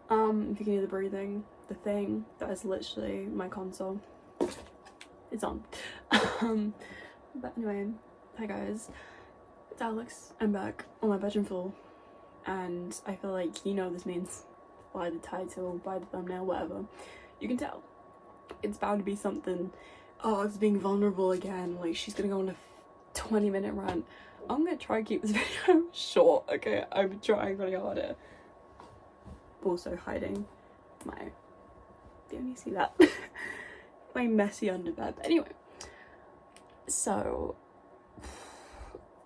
If you can hear the breathing, the thing that is literally my console, it's on. But anyway, hi guys, it's Alex. I'm back on my bedroom floor, and I feel like you know what this means by the title, by the thumbnail, whatever. You can tell it's bound to be something. Oh, it's being vulnerable again. Like, she's gonna go on a 20-minute rant. I'm gonna try and keep this video short, okay? I'm trying really hard at also hiding my, don't you see that? My messy underbed. But anyway, so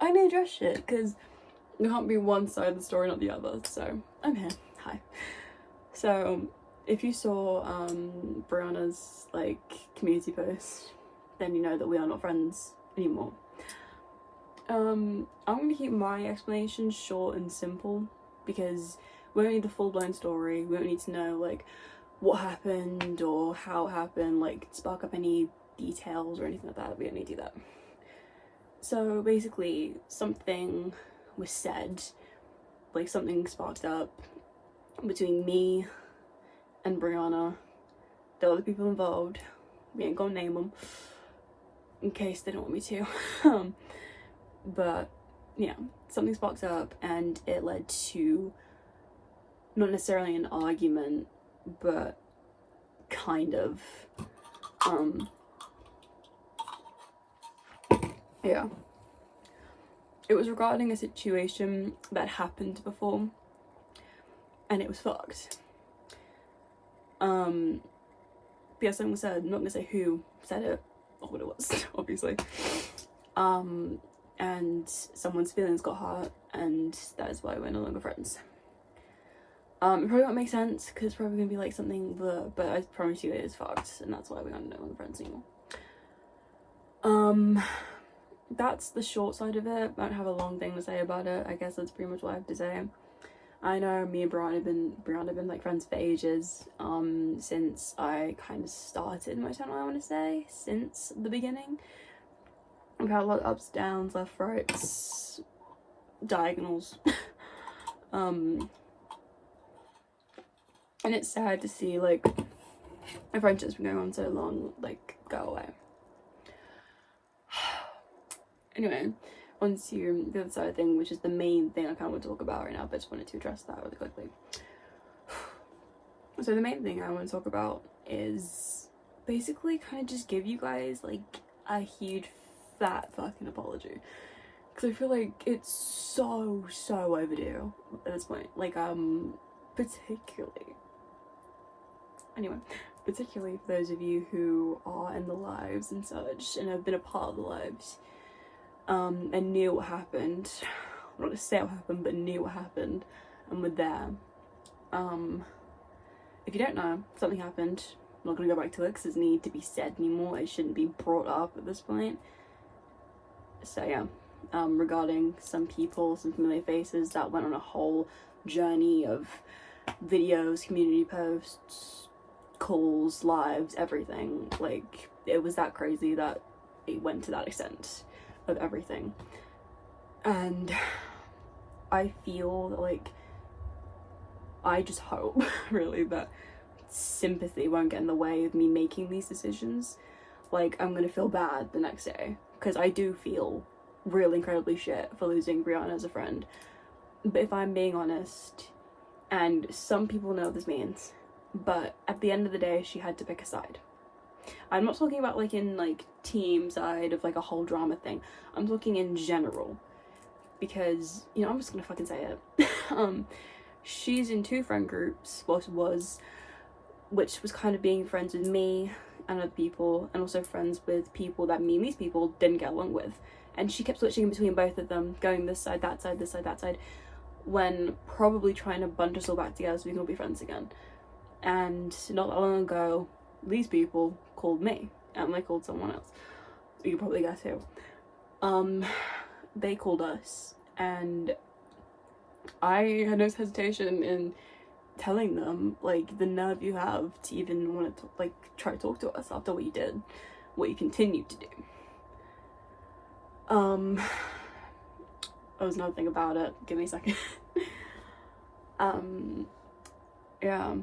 I may address shit because there can't be one side of the story, not the other. So I'm here. Hi. So if you saw Brianna's like community post, then you know that we are not friends anymore. I'm gonna keep my explanation short and simple because we don't need the full-blown story. We don't need to know like what happened or how it happened, like spark up any details or anything like that. We don't need to do that. So basically something was said, like something sparked up between me and Brianna. There were other people involved. We ain't gonna name them in case they don't want me to. But yeah, something sparked up and it led to not necessarily an argument, but kind of yeah, it was regarding a situation that happened before and it was fucked. Yeah, something was said. I'm not gonna say who said it or what it was, obviously. And someone's feelings got hurt, and that is why we're no longer friends. It probably won't make sense because it's probably gonna be like something, but I promise you it is fucked, and that's why we're no longer friends anymore. That's the short side of it. I don't have a long thing to say about it. I guess that's pretty much what I have to say. I know me and Brianna have been like friends for ages, since I kind of started my channel, I want to say, since the beginning. We've had a lot of ups, downs, left, rights, diagonals. And it's sad to see like a friendship's been going on so long, like, go away. Anyway, on to the other side of the thing, which is the main thing I kind of want to talk about right now, but I just wanted to address that really quickly. So the main thing I want to talk about is basically kind of just give you guys like a huge fat fucking apology, because I feel like it's so overdue at this point. Like particularly for those of you who are in the lives and such and have been a part of the lives, and knew what happened. I'm not gonna say what happened, but knew what happened and were there. If you don't know, something happened. I'm not gonna go back to it because it doesn't need to be said anymore. It shouldn't be brought up at this point. So yeah, regarding some people, some familiar faces that went on a whole journey of videos, community posts, calls, lives, everything. Like, it was that crazy that it went to that extent of everything. And I feel like, I just hope really that sympathy won't get in the way of me making these decisions. Like, I'm gonna feel bad the next day because I do feel really incredibly shit for losing Brianna as a friend. But if I'm being honest, and some people know what this means, but at the end of the day she had to pick a side. I'm not talking about like in like team side of like a whole drama thing. I'm talking in general, because, you know, I'm just gonna fucking say it. She's in two friend groups, which was kind of being friends with me and other people, and also friends with people that me and these people didn't get along with. And she kept switching in between both of them, going this side, that side, this side, that side, when probably trying to bunch us all back together so we can all be friends again. And not that long ago, these people called me, and they called someone else. You can probably guess who. They called us, and I had no hesitation in telling them, like, the nerve you have to even want to like try to talk to us after what you did, what you continued to do. There was another thing about it. Give me a second. yeah,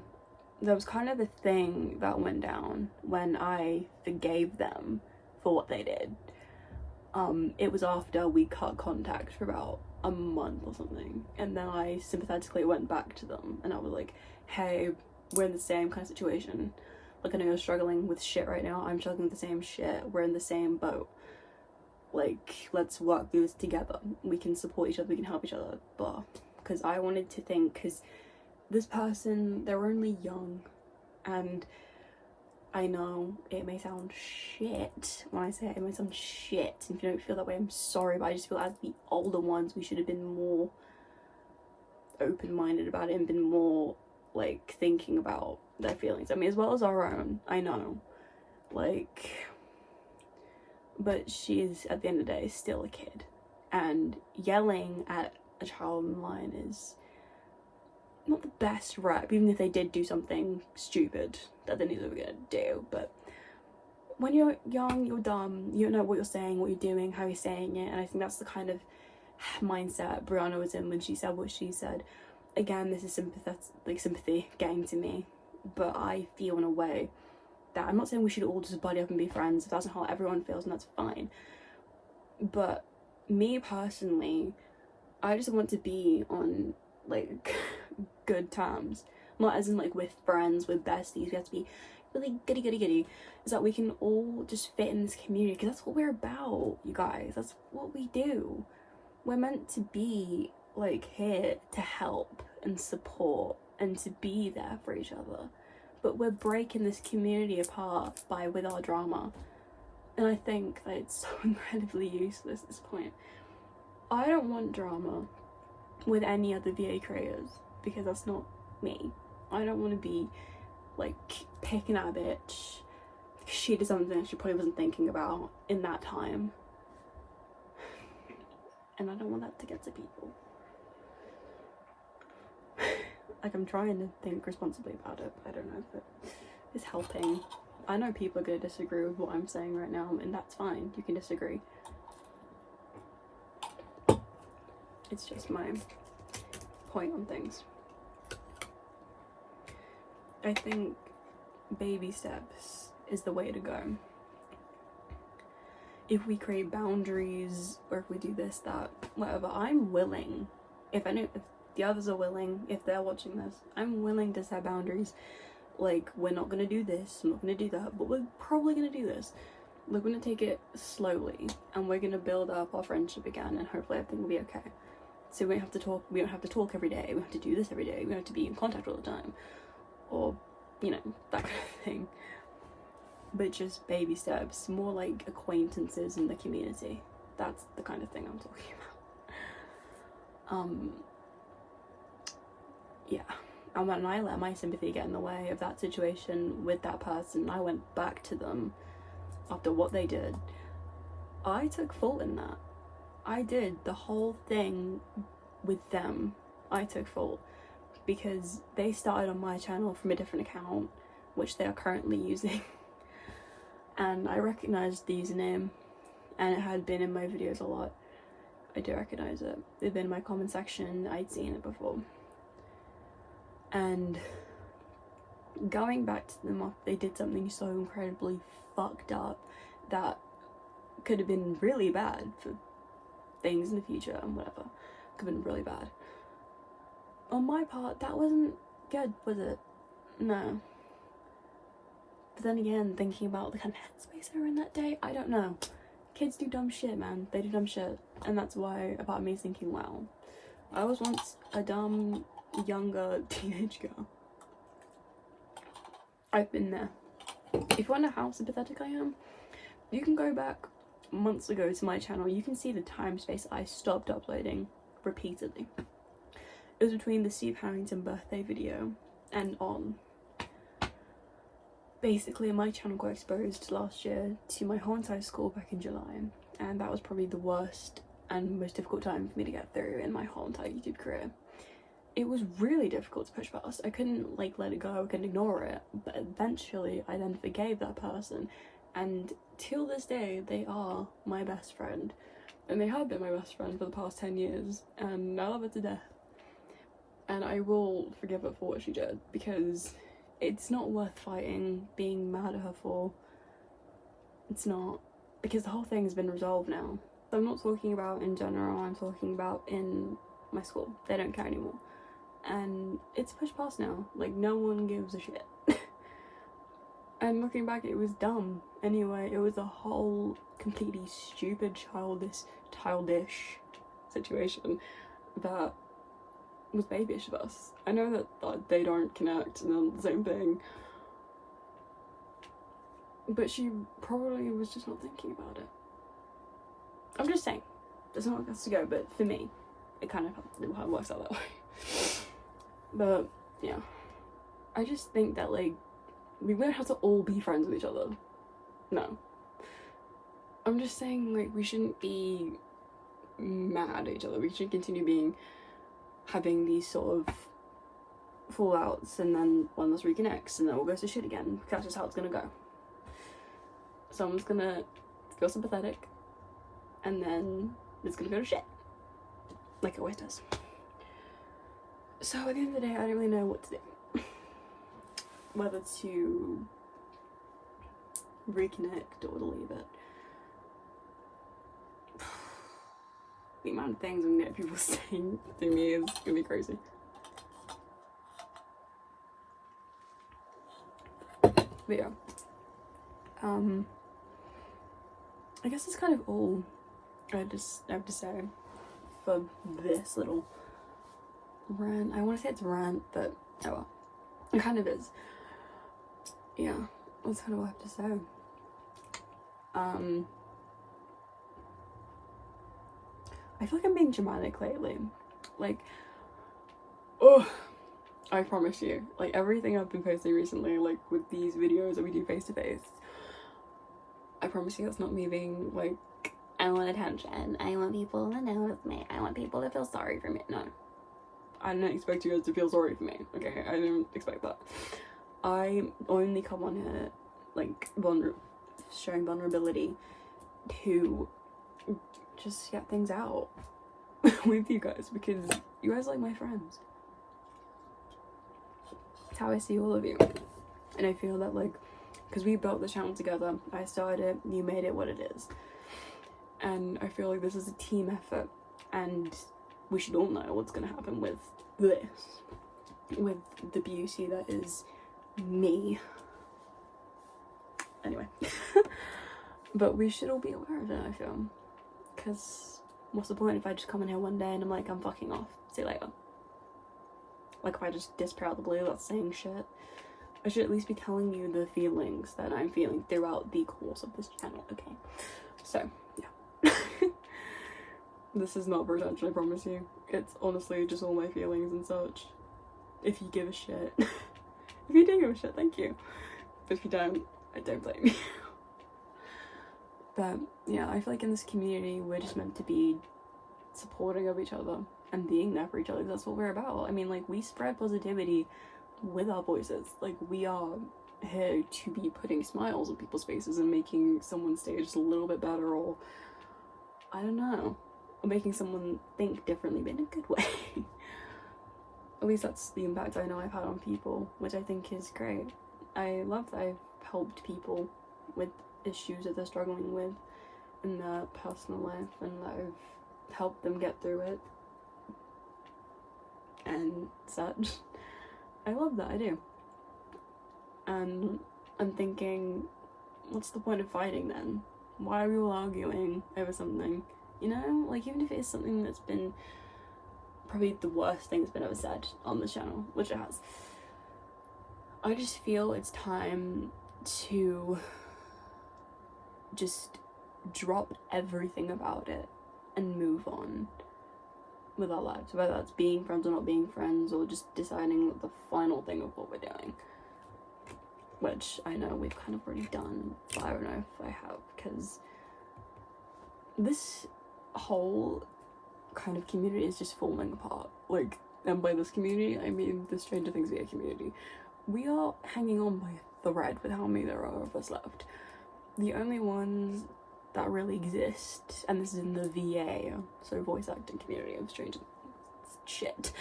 there was kind of a thing that went down when I forgave them for what they did. It was after we cut contact for about a month or something, and then I sympathetically went back to them and I was like, hey, we're in the same kind of situation. Like, I know you're struggling with shit right now, I'm struggling with the same shit, we're in the same boat. Like, let's work through this together. We can support each other, we can help each other. But because I wanted to think, because this person, they're only young, and I know it may sound shit when I say it, it may sound shit, and if you don't feel that way, I'm sorry, but I just feel as the older ones, we should have been more open-minded about it and been more, like, thinking about their feelings. I mean, as well as our own, I know. Like, but she is, at the end of the day, still a kid. And yelling at a child online is not the best rep, even if they did do something stupid that they knew they were gonna do. But when you're young, you're dumb, you don't know what you're saying, what you're doing, how you're saying it, and I think that's the kind of mindset Brianna was in when she said what she said. Again, this is sympathy getting to me, but I feel in a way that, I'm not saying we should all just buddy up and be friends, if that's not how everyone feels, and that's fine, but me personally, I just want to be on, like, good terms. Not as in, like, with friends, with besties, we have to be really goody. Is that we can all just fit in this community, because that's what we're about, you guys. That's what we do. We're meant to be, like, here to help and support and to be there for each other. But we're breaking this community apart with our drama. And I think that it's so incredibly useless at this point. I don't want drama with any other VA creators, because that's not me. I don't want to be, like, picking at a bitch. She did something she probably wasn't thinking about in that time. And I don't want that to get to people. Like, I'm trying to think responsibly about it, but I don't know if it is helping. I know people are going to disagree with what I'm saying right now, and that's fine. You can disagree. It's just my point on things. I think baby steps is the way to go. If we create boundaries, or if we do this, that, whatever, I'm willing. If the others are willing, if they're watching this, I'm willing to set boundaries. Like, we're not gonna do this, I'm not gonna do that, but we're probably gonna do this. We're gonna take it slowly, and we're gonna build up our friendship again, and hopefully everything will be okay. So we don't have to talk every day, we don't have to do this every day, we don't have to be in contact all the time, or, you know, that kind of thing. But just baby steps, more like acquaintances in the community. That's the kind of thing I'm talking about. Yeah. And when I let my sympathy get in the way of that situation with that person, I went back to them after what they did. I took fault in that. I did the whole thing with them. I took fault because they started on my channel from a different account, which they are currently using. And I recognised the username, and it had been in my videos a lot. I do recognise it. It had been in my comment section, I'd seen it before. And going back to them after they did something so incredibly fucked up that could have been really bad for things in the future and whatever. Could have been really bad. On my part, that wasn't good, was it? No. But then again, thinking about the kind of headspace I were in that day, I don't know. Kids do dumb shit, man. They do dumb shit. And that's why a part of me is thinking, wow, I was once a dumb, younger teenage girl. I've been there. If you wonder how sympathetic I am, you can go back months ago to my channel. You can see the time space I stopped uploading repeatedly. It was between the Steve Harrington birthday video and on. Basically, my channel got exposed last year to my whole entire school back in July, and that was probably the worst and most difficult time for me to get through in my whole entire YouTube career. It was really difficult to push past. I couldn't, like, let it go, I couldn't ignore it, but eventually I then forgave that person, and till this day they are my best friend, and they have been my best friend for the past 10 years, and I love her to death. and I will forgive her for what she did, because it's not worth fighting, being mad at her for. It's not, because the whole thing has been resolved now. So I'm not talking about in general, I'm talking about in my school. They don't care anymore. And it's pushed past now. Like, no one gives a shit. And looking back, it was dumb. Anyway, it was a whole completely stupid, childish situation that was babyish of us. I know that they don't connect and they're the same thing, but she probably was just not thinking about it. I'm just saying, that's not how it has to go, but for me, it kind of works out that way. But yeah, I just think that, like, we won't have to all be friends with each other. No. I'm just saying, like, we shouldn't be mad at each other. We should continue having these sort of fallouts, and then one of us reconnects, and then all goes to shit again, because that's just how it's gonna go. Someone's gonna feel sympathetic, and then it's gonna go to shit. Like it always does. So at the end of the day, I don't really know what to do. Whether to reconnect or to leave it. The amount of things I'm gonna get people saying to me is gonna be crazy. But yeah. I guess that's kind of all I have to say for this little rant. I want to say it's a rant, but oh well. It kind of is. Yeah, that's kind of all I have to say. I feel like I'm being dramatic lately. Like, oh, I promise you, like, everything I've been posting recently, like, with these videos that we do face to face, I promise you that's not me being like, I want attention, I want people to notice me, I want people to feel sorry for me. No, I don't expect you guys to feel sorry for me, okay? I don't expect that. I only come on here, like, showing vulnerability to just get things out with you guys, because you guys are like my friends. It's how I see all of you. And I feel that, like, because we built the channel together, I started it, you made it what it is. And I feel like this is a team effort, and we should all know what's gonna happen with this, with the beauty that is me. Anyway. But we should all be aware of it, I feel. Because what's the point if I just come in here one day and I'm like, I'm fucking off, see you later. Like, if I just disappear out the blue without saying shit, I should at least be telling you the feelings that I'm feeling throughout the course of this channel, okay? So, yeah. This is not for attention, I promise you. It's honestly just all my feelings and such. If you give a shit. If you do give a shit, thank you. But if you don't, I don't blame you. But yeah, I feel like in this community, we're just meant to be supporting of each other and being there for each other. That's what we're about. I mean, like, we spread positivity with our voices. Like, we are here to be putting smiles on people's faces and making someone's day just a little bit better, or I don't know, or making someone think differently, but in a good way. At least that's the impact I know I've had on people, which I think is great. I love that I've helped people with issues that they're struggling with in their personal life, and that I've helped them get through it and such. I love that, I do. And I'm thinking, what's the point of fighting then? Why are we all arguing over something? You know, like, even if it is something that's been probably the worst thing that's been ever said on the channel, which it has, I just feel it's time to just drop everything about it and move on with our lives, whether that's being friends or not being friends, or just deciding the final thing of what we're doing, which I know we've kind of already done, but I don't know if I have, because this whole kind of community is just falling apart. Like, and by this community, I mean the Stranger Things VA community. We are hanging on by a thread with how many there are of us left. The only ones that really exist, and this is in the VA, so voice acting community of Stranger shit,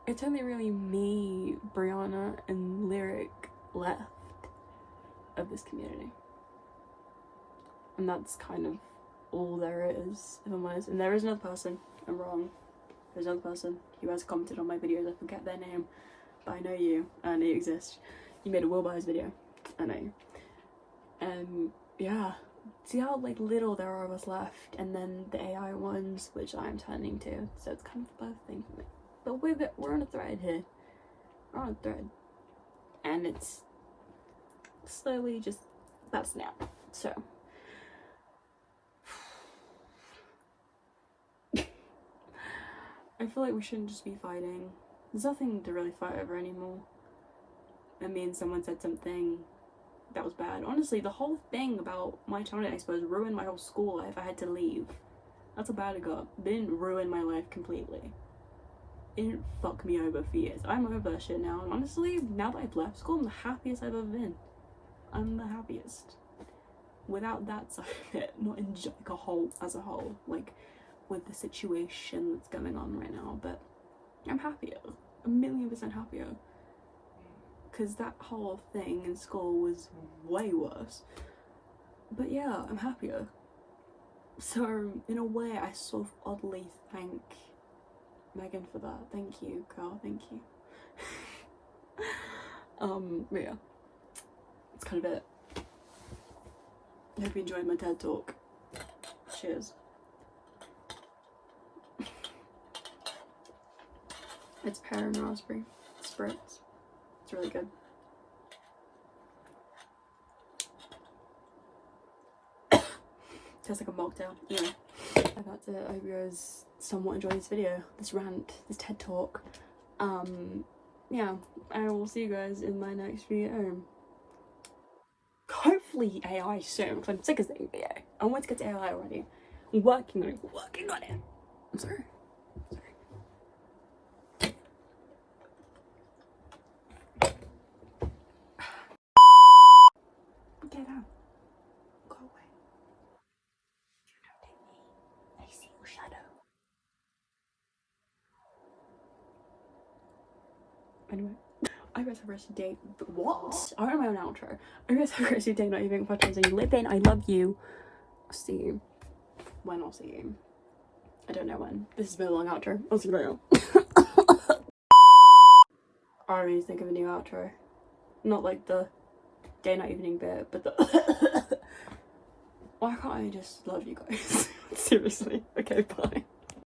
It's only really me, Brianna, and Lyric left of this community. And that's kind of all there is, if I'm honest. And there is another person, I'm wrong. There's another person who has commented on my videos, I forget their name, but I know you, and I know you exist. You made a Will Buys video, I know you. Yeah, see how like little there are of us left, and then the AI ones, which I'm turning to, so it's kind of both things for me. But we're on a thread here. We're on a thread. And it's slowly just, that's now. So I feel like we shouldn't just be fighting. There's nothing to really fight over anymore. I mean, someone said something that was bad. Honestly, the whole thing about my channel, I suppose, ruined my whole school life. I had to leave. That's how bad it got. It didn't ruin my life completely. It didn't fuck me over for years. I'm over that shit now, and honestly, now that I've left school, I'm the happiest I've ever been. I'm the happiest. Without that side of it, not in like as a whole, like with the situation that's going on right now, but I'm happier. 1,000,000% happier. Because that whole thing in school was way worse. But yeah, I'm happier. So, in a way, I sort of oddly thank Megan for that. Thank you, girl. Thank you. But yeah, that's kind of it. I hope you enjoyed my TED talk. Cheers. It's pear and raspberry spritz. It's really good. Tastes like a mocktail. Anyway, that's it. I hope you guys somewhat enjoyed this video, this rant, this TED talk. Yeah, I will see you guys in my next video. Hopefully AI soon, because I'm sick of saying AI. I want to get to AI already. I'm working on it. I'm sorry. Get out. Go away. You don't take me. I see your shadow. Anyway. I guess have a rest of the day. What? I don't know my own outro. I guess have a rest of the day, not even if I you live in. I love you. I'll see you. When I'll see you. I don't know when. This has been a long outro. I'll see you later. I need to think of a new outro. Not like the day, night, evening bit, but the. Why can't I just love you guys? Seriously. Okay, bye.